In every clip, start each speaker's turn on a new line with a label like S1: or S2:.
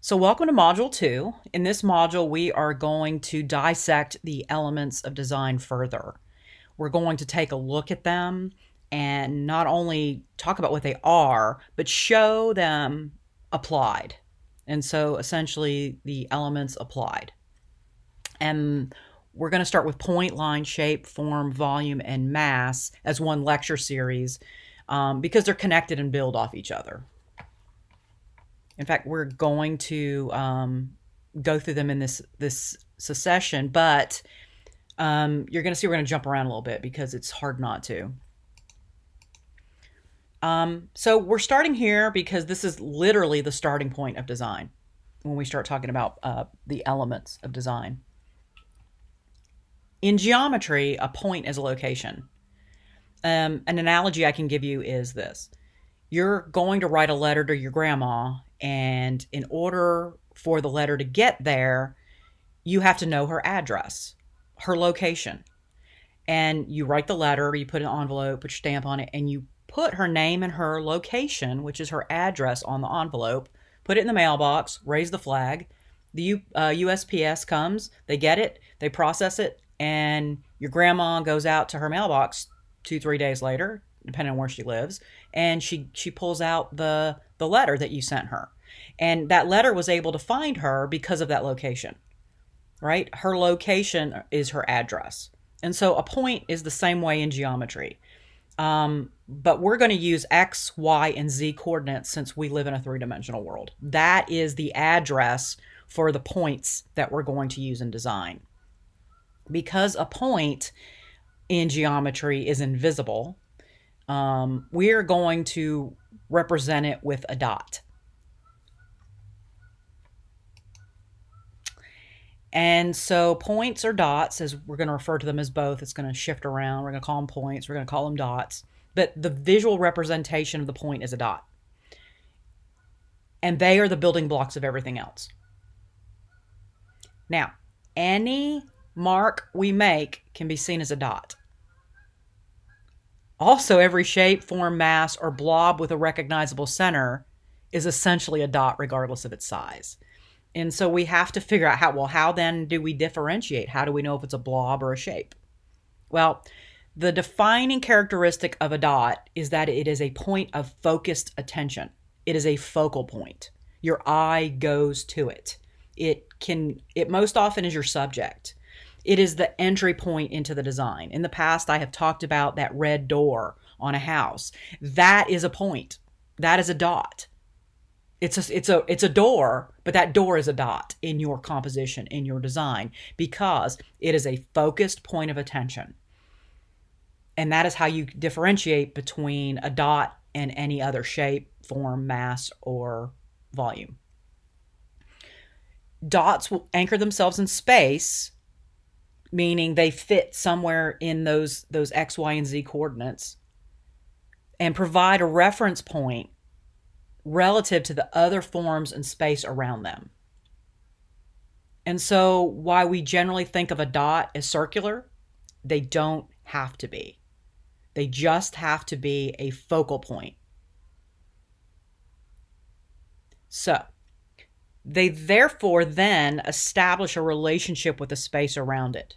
S1: So welcome to Module 2. In this module, we are going to dissect the elements of design further. We're going to take a look at them and not only talk about what they are, but show them applied. And so essentially the elements applied. And we're going to start with point, line, shape, form, volume, and mass as one lecture series because they're connected and build off each other. In fact, we're going to go through them in this session, but you're going to see we're going to jump around a little bit because it's hard not to. So we're starting here because this is literally the starting point of design when we start talking about the elements of design. In geometry, a point is a location. An analogy I can give you is this. You're going to write a letter to your grandma, and in order for the letter to get there, you have to know her address, her location. And you write the letter, you put an envelope, put your stamp on it, and you put her name and her location, which is her address, on the envelope, put it in the mailbox, raise the flag. The USPS comes, they get it, they process it, and your grandma goes out to her mailbox 2-3 days later, depending on where she lives, and she pulls out the letter that you sent her. And that letter was able to find her because of that location, right? Her location is her address. And so a point is the same way in geometry. But we're going to use X, Y, and Z coordinates since we live in a three-dimensional world. That is the address for the points that we're going to use in design. Because a point in geometry is invisible, we're going to represent it with a dot. And so points or dots, as we're going to refer to them as both, it's going to shift around. We're going to call them points. We're going to call them dots. But the visual representation of the point is a dot. And they are the building blocks of everything else. Now, any mark we make can be seen as a dot. Also, every shape, form, mass, or blob with a recognizable center is essentially a dot regardless of its size. And so we have to figure out how then do we differentiate? How do we know if it's a blob or a shape? Well, the defining characteristic of a dot is that it is a point of focused attention. It is a focal point. Your eye goes to it. It most often is your subject. It is the entry point into the design. In the past, I have talked about that red door on a house. That is a point. That is a dot. It's a door, but that door is a dot in your composition, in your design, because it is a focused point of attention. And that is how you differentiate between a dot and any other shape, form, mass, or volume. Dots will anchor themselves in space, meaning they fit somewhere in those X, Y, and Z coordinates, and provide a reference point relative to the other forms and space around them. And so while we generally think of a dot as circular, they don't have to be. They just have to be a focal point. So they therefore then establish a relationship with the space around it.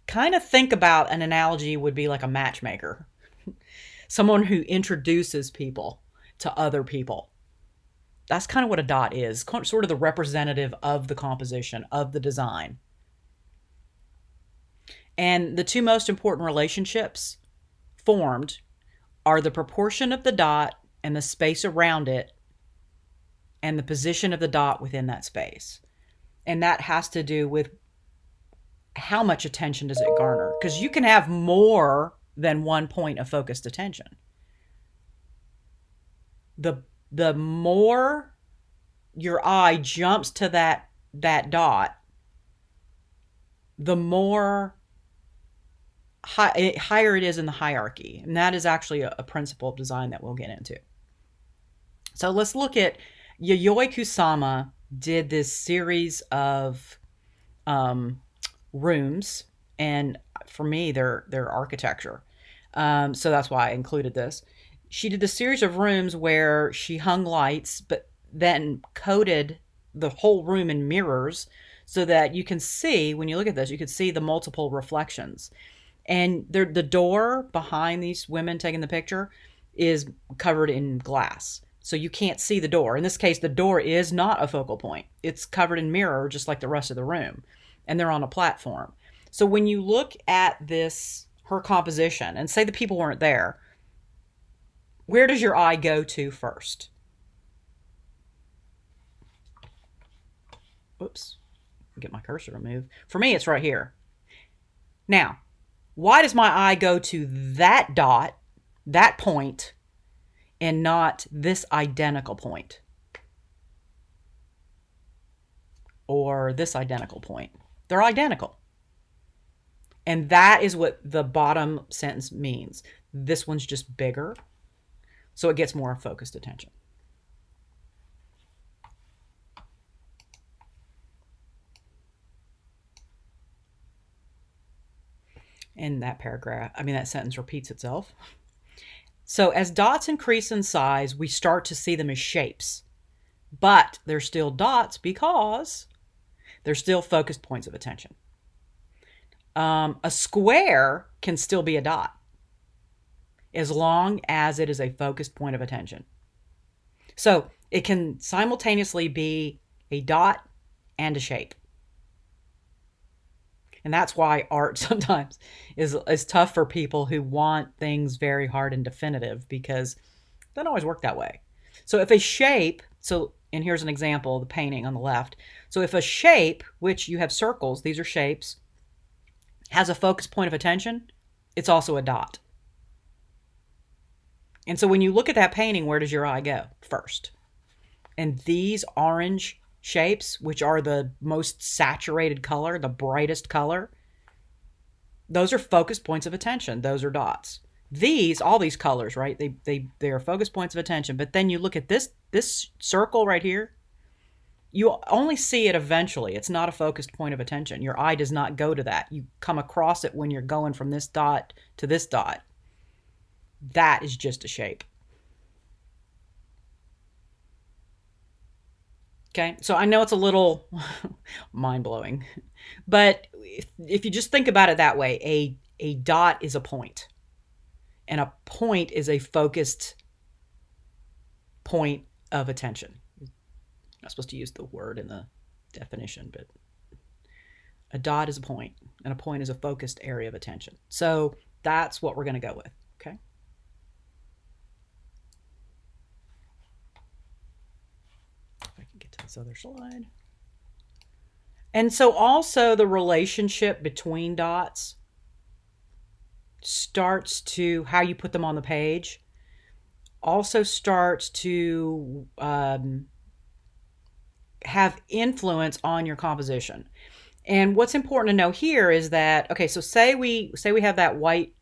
S1: Kind of think about an analogy would be like a matchmaker. Someone who introduces people to other people. That's kind of what a dot is, sort of the representative of the composition, of the design. And the two most important relationships formed are the proportion of the dot and the space around it, and the position of the dot within that space. And that has to do with how much attention does it garner? Because you can have more than one point of focused attention. The more your eye jumps to that dot, the more higher it is in the hierarchy. And that is actually a principle of design that we'll get into. So let's look at Yayoi Kusama did this series of rooms, and for me, they're architecture. So that's why I included this. She did a series of rooms where she hung lights, but then coated the whole room in mirrors so that you can see, when you look at this, you can see the multiple reflections. And the door behind these women taking the picture is covered in glass. So you can't see the door. In this case, the door is not a focal point. It's covered in mirror just like the rest of the room. And they're on a platform. So when you look at this, her composition, and say the people weren't there, where does your eye go to first? Oops, get my cursor removed. For me, it's right here. Now, why does my eye go to that dot, that point, and not this identical point? Or this identical point? They're identical. And that is what the bottom sentence means. This one's just bigger, so it gets more focused attention. And that that sentence repeats itself. So as dots increase in size, we start to see them as shapes. But they're still dots because they're still focused points of attention. A square can still be a dot as long as it is a focused point of attention. So it can simultaneously be a dot and a shape. And that's why art sometimes is tough for people who want things very hard and definitive, because it doesn't always work that way. So if a shape, and here's an example, the painting on the left. So if a shape, which you have circles, these are shapes, has a focus point of attention, it's also a dot. And so when you look at that painting, where does your eye go first? And these orange shapes, which are the most saturated color, the brightest color, those are focused points of attention. Those are dots. All these colors, right? They are focus points of attention. But then you look at this circle right here, you only see it eventually. It's not a focused point of attention. Your eye does not go to that. You come across it when you're going from this dot to this dot. That is just a shape. Okay, so I know it's a little mind-blowing, but if you just think about it that way, a dot is a point, and a point is a focused point of attention. I'm not supposed to use the word in the definition, but a dot is a point, and a point is a focused area of attention. So that's what we're going to go with, okay? This other slide. And so also the relationship between dots starts to, how you put them on the page, also starts to have influence on your composition. And what's important to know here is that, okay, so say we have that white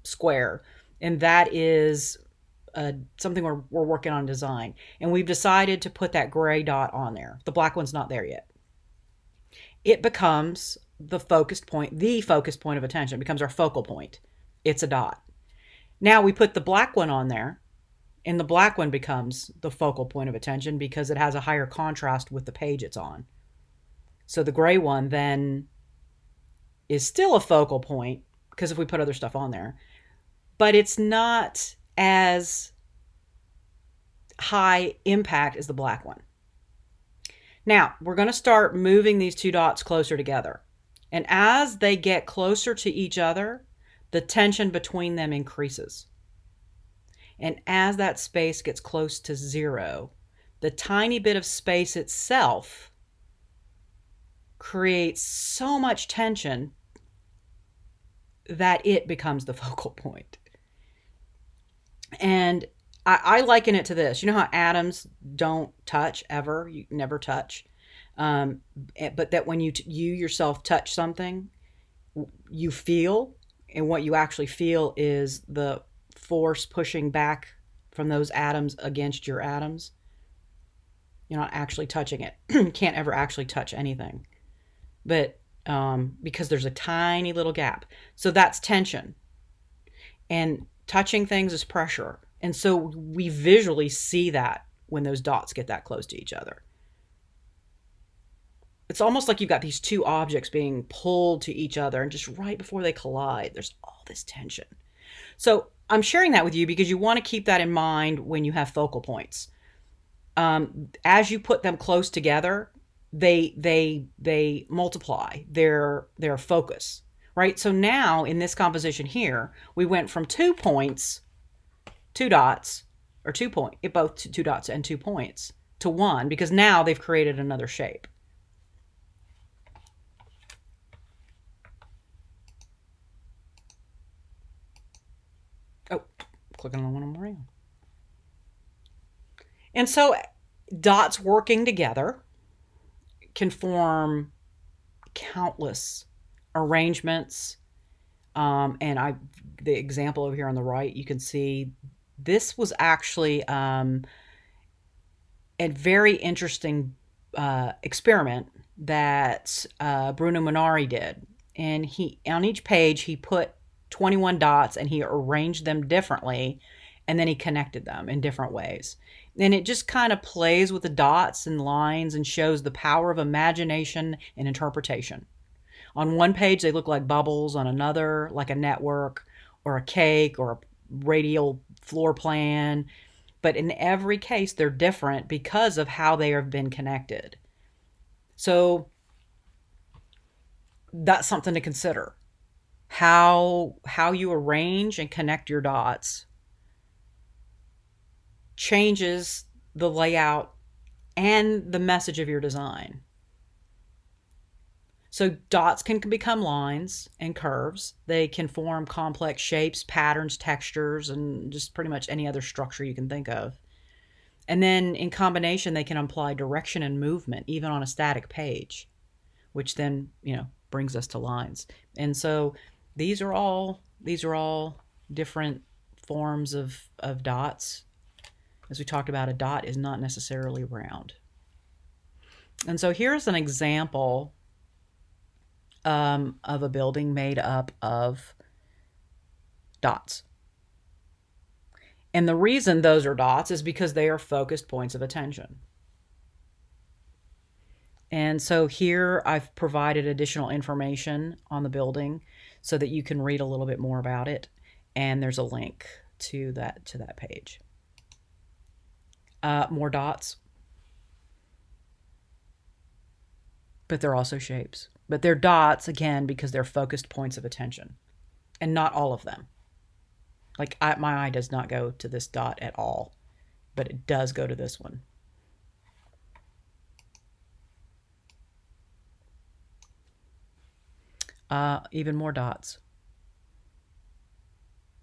S1: square, and that is something we're working on design, and we've decided to put that gray dot on there. The black one's not there yet. It becomes the focused point of attention. It becomes our focal point. It's a dot. Now we put the black one on there, and the black one becomes the focal point of attention because it has a higher contrast with the page it's on. So the gray one then is still a focal point because if we put other stuff on there, but it's not as high impact as the black one. Now, we're going to start moving these two dots closer together. And as they get closer to each other, the tension between them increases. And as that space gets close to zero, the tiny bit of space itself creates so much tension that it becomes the focal point. And I liken it to this. You know how atoms don't touch ever? You never touch. But that when you yourself touch something, you feel. And what you actually feel is the force pushing back from those atoms against your atoms. You're not actually touching it. You can't ever actually touch anything. But because there's a tiny little gap. So that's tension. And touching things is pressure. And so we visually see that when those dots get that close to each other. It's almost like you've got these two objects being pulled to each other, and just right before they collide, there's all this tension. So I'm sharing that with you because you want to keep that in mind when you have focal points. As you put them close together, they multiply their focus, right? So now in this composition here, we went from 2 points, 2 dots, or 2 point, both 2 dots and 2 points, to 1, because now they've created another shape. Oh, clicking on the one I'm around. And so dots working together can form countless arrangements. And the example over here on the right, you can see this was actually a very interesting experiment that Bruno Munari did. And on each page, he put 21 dots and he arranged them differently, and then he connected them in different ways. And it just kind of plays with the dots and lines and shows the power of imagination and interpretation. On one page, they look like bubbles, on another, like a network or a cake or a radial floor plan. But in every case, they're different because of how they have been connected. So that's something to consider. How you arrange and connect your dots changes the layout and the message of your design. So dots can become lines and curves. They can form complex shapes, patterns, textures, and just pretty much any other structure you can think of. And then in combination, they can imply direction and movement, even on a static page, which then, brings us to lines. And so these are all different forms of dots. As we talked about, a dot is not necessarily round. And so here's an example of a building made up of dots. And the reason those are dots is because they are focused points of attention. And so here I've provided additional information on the building so that you can read a little bit more about it. And there's a link to that page. More dots. But they're also shapes. But they're dots, again, because they're focused points of attention. And not all of them. Like, my eye does not go to this dot at all. But it does go to this one. Even more dots.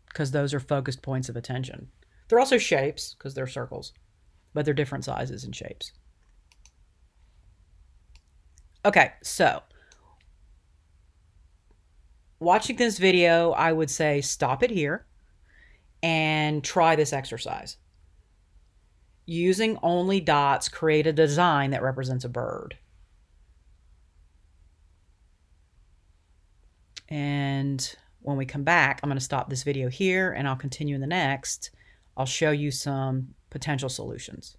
S1: Because those are focused points of attention. They're also shapes, because they're circles. But they're different sizes and shapes. Okay, so watching this video, I would say stop it here and try this exercise. Using only dots, create a design that represents a bird. And when we come back, I'm going to stop this video here and I'll continue in the next. I'll show you some potential solutions.